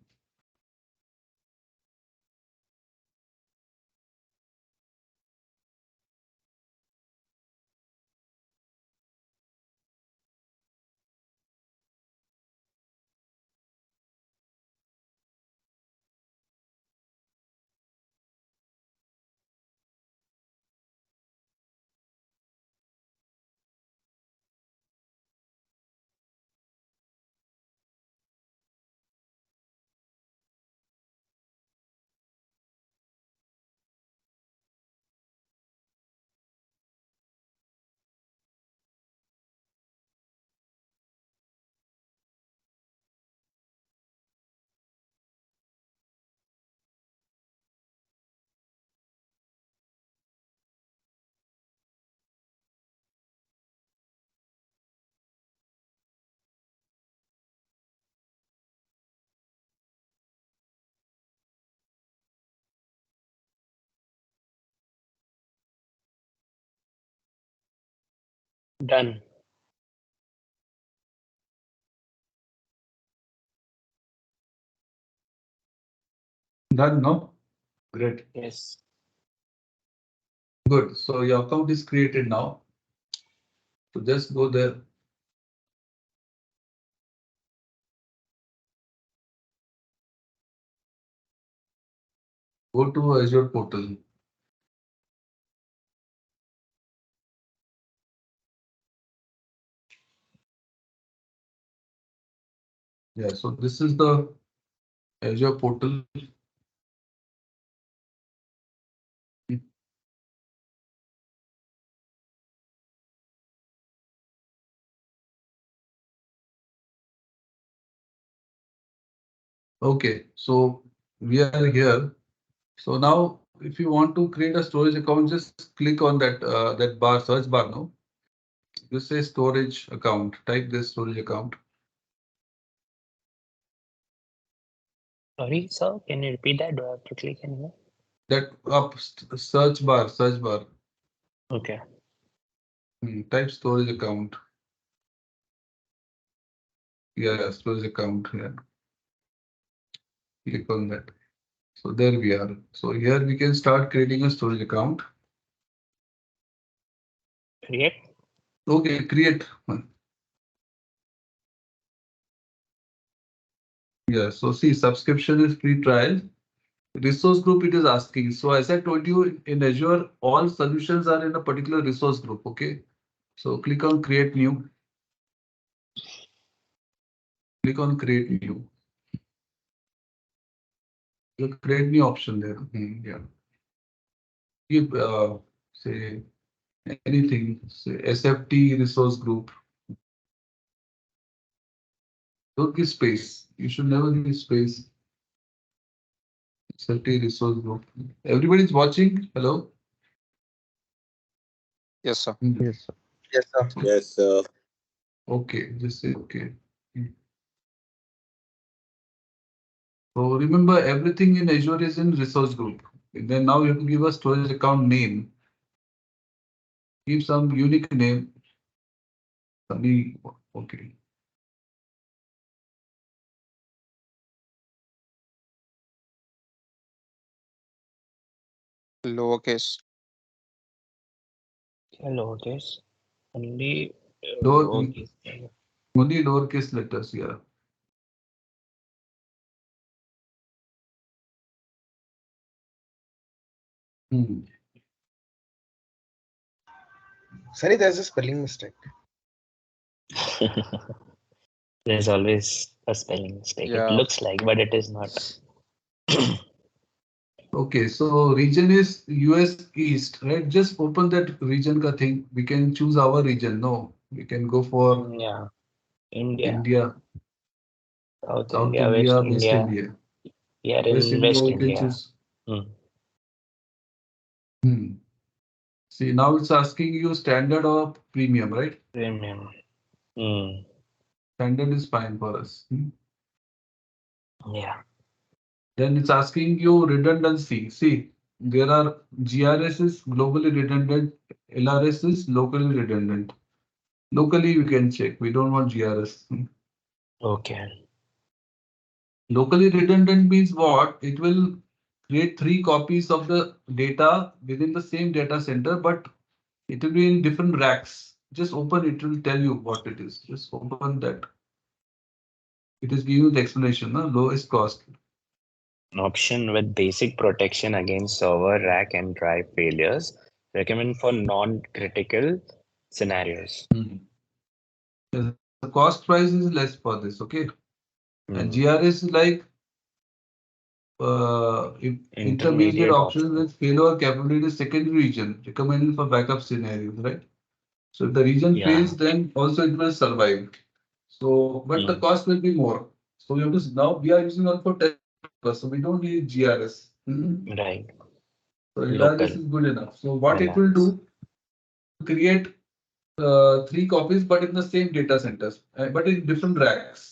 Done. Done, no? Great. Yes. Good. So your account is created now. So just go there. Go to Azure portal. Yeah, so this is the Azure portal. Okay, so we are here. So now, if you want to create a storage account, just click on that bar, search bar now. You say storage account. Type this storage account. Sorry, sir. Can you repeat that? Do I have to click anywhere? That up search bar, search bar. Okay. Type storage account. Yeah, storage account. Yeah. Click on that. So there we are. So here we can start creating a storage account. Create. Okay, create. Yeah, so see, subscription is free trial. Resource group it is asking. So as I told you, in Azure, all solutions are in a particular resource group. Okay. So click on create new. Click on create new. The create new option there. Yeah. Give say anything. Say SFT resource group. Don't give space. You should never give space. SFT resource group. Everybody's watching. Hello. Yes, sir. Yes, sir. Yes, sir. Yes, Okay. Just say okay. So remember, everything in Azure is in resource group. And then now you have to give a storage account name. Give some unique name. Okay. Lowercase. Lowercase. Only Lower, lowercase. only lowercase letters. Yeah. Sorry, there's a spelling mistake. There's always a spelling mistake. It Yeah. looks like, but it is not. Okay, so region is US East, right? Just open that region ka thing. We can choose our region. No, we can go for Yeah. India, India, South South India, West India, West India. India. We are West in India, West we can India. choose. Hmm. See, now it's asking you standard or premium, right? Premium. Hmm. Standard is fine for us. Yeah. Then it's asking you redundancy. See, there are GRS is globally redundant, LRS is locally redundant. Locally, we can check. We don't want GRS. Okay. Locally redundant means what? It will create 3 copies of the data within the same data center, but it will be in different racks. Just open it, will tell you what it is. Just open that. It is giving you the explanation, lowest cost. An option with basic protection against server, rack, and drive failures. Recommend for non-critical scenarios. Yes, the cost price is less for this, okay? And Hmm. GRS is like intermediate options with failure capability secondary region recommended for backup scenarios, right? So if the region Yeah. fails, then also it will survive. So, but the Hmm. cost will be more. So we have to now we are using all for test purpose, so we don't need GRS. Right. So LRS Local. is good enough. So what it will LRs. do, create 3 copies, but in the same data centers, but in different racks.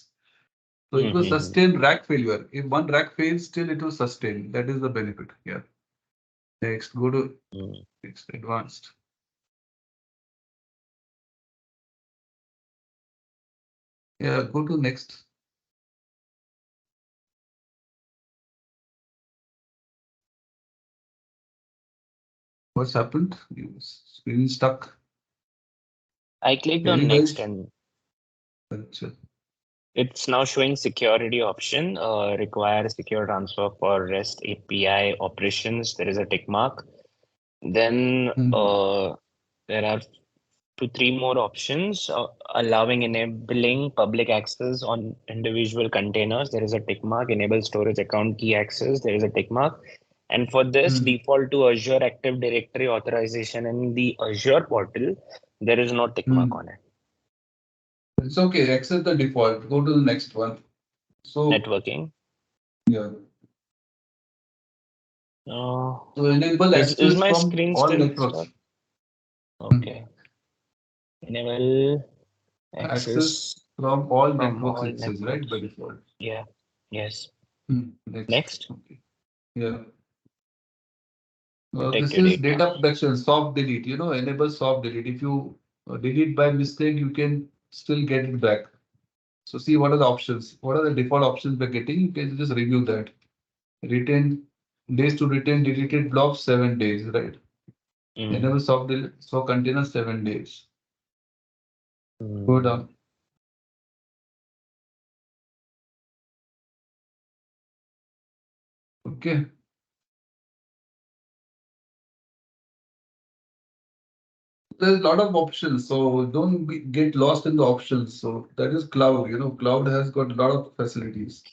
So it will Mm-hmm. sustain rack failure. If one rack fails, still it will sustain. That is the benefit. Yeah. Next, go to next advanced. Yeah, go to next. What's happened? Screen stuck. I clicked Can on you next guys? and Achha. it's now showing security option. Require secure transfer for REST API operations. There is a tick mark. Then there are 2, 3 more options allowing enabling public access on individual containers. There is a tick mark. Enable storage account key access. There is a tick mark. And for this, default to Azure Active Directory authorization in the Azure portal, there is no tick mark on it. It's okay. Accept the default. Go to the next one. So Networking. yeah. So enable Is access my from screen all still networks. stuck? Okay. Enable Access access from all from networks. all It says right by networks. default. Yeah. Yes. Next. Next. Okay. Yeah. Protect This your is data. data protection, soft delete. Enable soft delete. If you delete by mistake, you can still get it back. So see what are the options? What are the default options we're getting? You can just review that. Retain days to retain deleted blocks 7 days, right? Enable soft delete, so container 7 days. Go Mm. down. Okay. There's a lot of options, so don't get lost in the options. So that is cloud. Cloud has got a lot of facilities.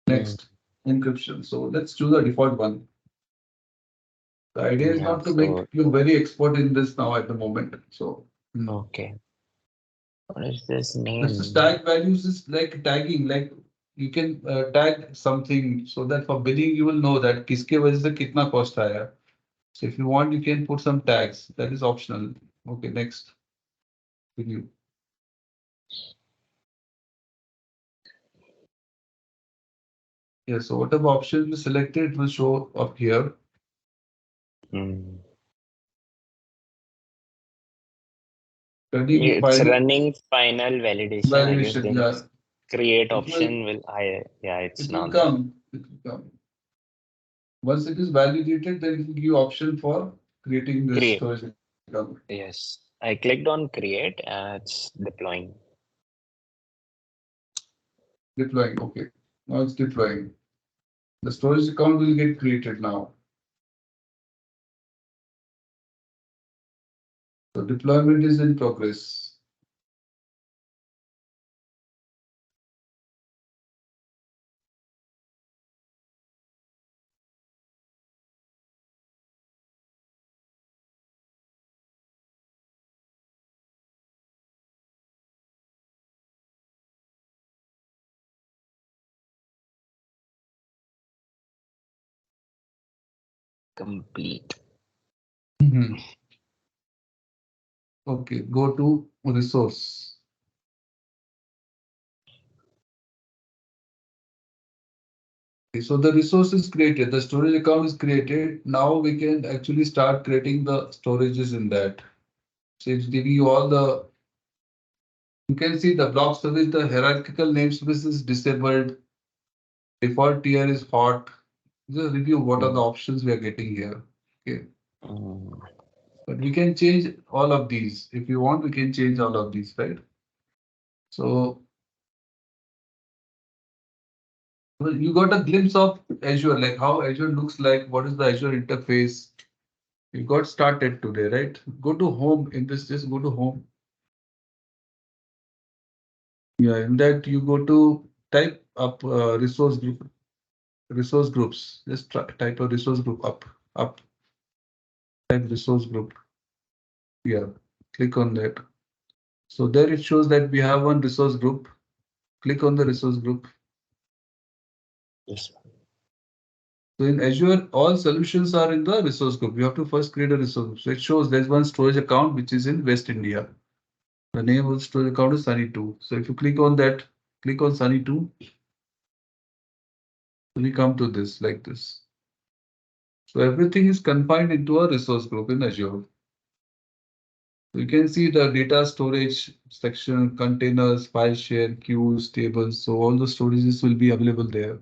Mm. Next, encryption. So let's choose the default one. The idea is Yeah. not to make So you very expert in this now at the moment. So okay. What is this this is name? tag values is like tagging, like you can tag something so that for billing you will know that kiske wajah se kitna cost aaya. So if you want, you can put some tags. That is optional. Okay, next. Review. Yeah, so whatever option you selected it will show up here. Mm. Running It's file running final validation, I guess. validation. Then Yeah, create it will option will yeah, it's it will not there. come. It will come. Once it is validated, then it will give you option for creating this Create. storage account. Yes. I clicked on create and it's deploying. Deploying. Okay. Now it's deploying. The storage account will get created now. So deployment is in progress. Complete. Mhm. Okay, go to resource. Okay, so the resource is created, the storage account is created. Now we can actually start creating the storages in that. So it's giving you all the, you can see the block storage, the hierarchical namespace is disabled. Default tier is hot. Just review what are the Mm. options we are getting here. Okay. Mm. But we can change all of these. If you want, we can change all of these, right? So well, you got a glimpse of Azure, like how Azure looks like, what is the Azure interface. You got started today, right? Go to home in this, just go to home. Yeah, in that you go to type up resource group, resource groups. Just type a resource group up, type resource group. Yeah, click on that. So there it shows that we have one resource group. Click on the resource group. Yes. So in Azure, all solutions are in the resource group. You have to first create a resource group. So it shows there's one storage account which is in West India. The name of the storage account is Sunny2. So if you click on that, click on Sunny2, we come to this like this. So everything is confined into a resource group in Azure. So you can see the data storage section, containers, file share, queues, tables. So all the storages will be available there.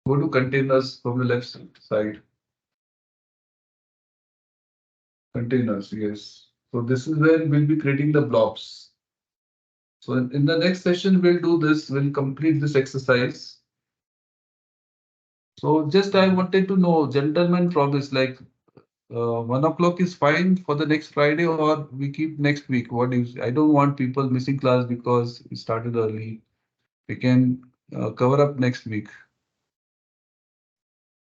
Go to containers from the left side. Containers, yes. So this is where we'll be creating the blobs. So in the next session, we'll do this, we'll complete this exercise. So just I wanted to know, gentlemen promise, like 1 o'clock is fine for the next Friday or we keep next week? What is, I don't want people missing class because we started early. We can cover up next week.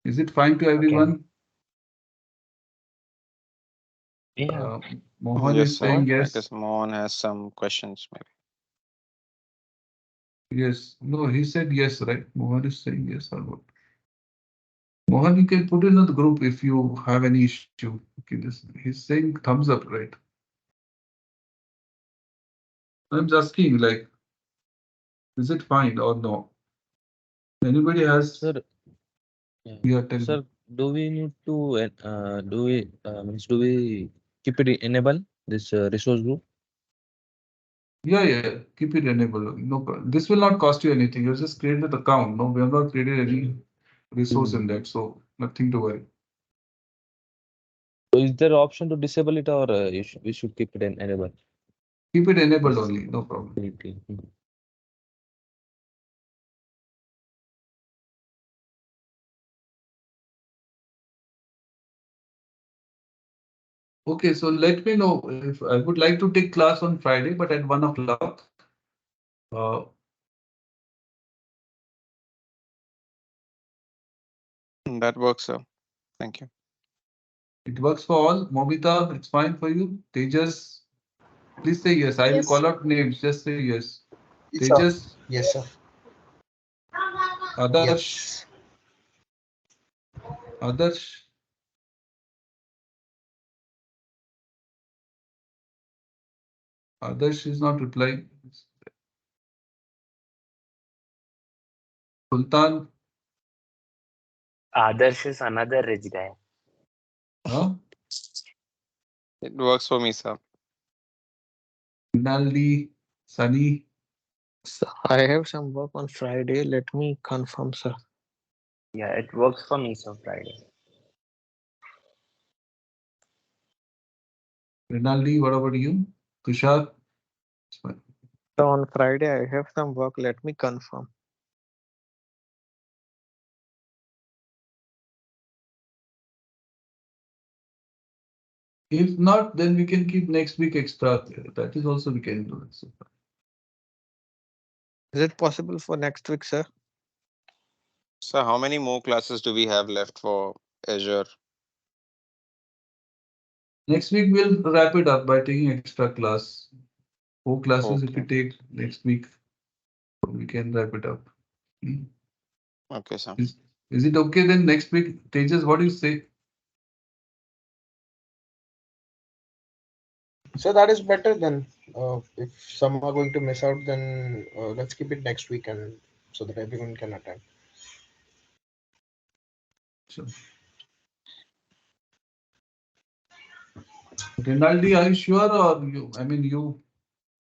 Is it fine to Okay. everyone? Yeah. Uh, Mohan Yes, is sir. saying I yes. guess Mohan has some questions, maybe. Yes. No, he said yes, right? Mohan is saying yes or what? Mohan, you can put in the group if you have any issue. Okay, this, he's saying thumbs up, right? I'm just asking, like, is it fine or no? Anybody has? Sir, yeah. Yeah, tell Sir, me. do we need to do we keep it enable this resource group? Yeah, keep it enabled. No, this will not cost you anything. You just create the account. No, we have not created any resource in that, so nothing to worry. So is there option to disable it, or we should keep it enable? Keep it enabled only, no problem. Okay. Okay, so let me know if I would like to take class on Friday, but at 1 o'clock. Uh, That works, sir. Thank you. it works for all. Momita, it's fine for you. Tejas, please say yes. I will Yes. call out names. Just say yes. Yes, sir. Tejas, Yes, sir. Adarsh, Yes. Adarsh, Adarsh is not replying. Sultan, Adarsh is another rich guy. huh? It works for me, sir. Rinaldi, Sunny. So I have some work on Friday. Let me confirm, sir. Yeah, it works for me, so Friday. Rinaldi, what about you? Tushar? It's fine. So on Friday I have some work. Let me confirm. If not, then we can keep next week extra. That is also we can do. So, Is it possible for next week, sir? So how many more classes do we have left for Azure? next week we'll wrap it up by taking extra class. 4 classes if we Okay. take next week, we can wrap it up. Hmm. Okay, sir. Is it okay then next week? Tejas, what do you say? So that is better then. If some are going to miss out, then let's keep it next week, and so that everyone can attend. Sure. Rinaldi, are you sure or you? I mean, you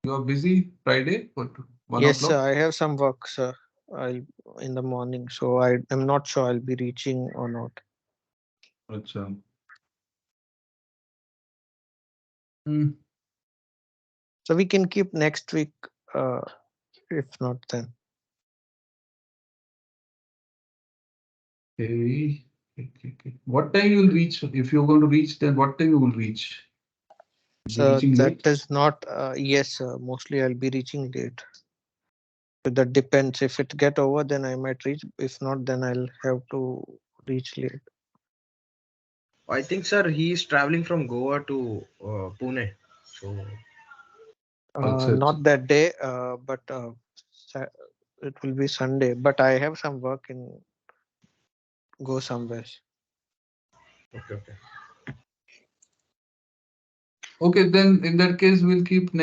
are busy Friday, but one Yes, sir. o'clock. I have some work, sir. I'll in the morning, so I am not sure I'll be reaching or not. Acha. Hmm. So we can keep next week. If not, then Okay. Okay. What time you will reach? If you're going to reach, then what time you will reach? You'll be so reaching that late. is not. Yes, sir. Mostly I'll be reaching late. So that depends. If it get over, then I might reach. If not, then I'll have to reach late. I think, sir, he is traveling from Goa to Pune. So Acha, acha. Not that day, but Sa- it will be Sunday. But I have some work in go somewhere. okay. Okay, then in that case, we'll keep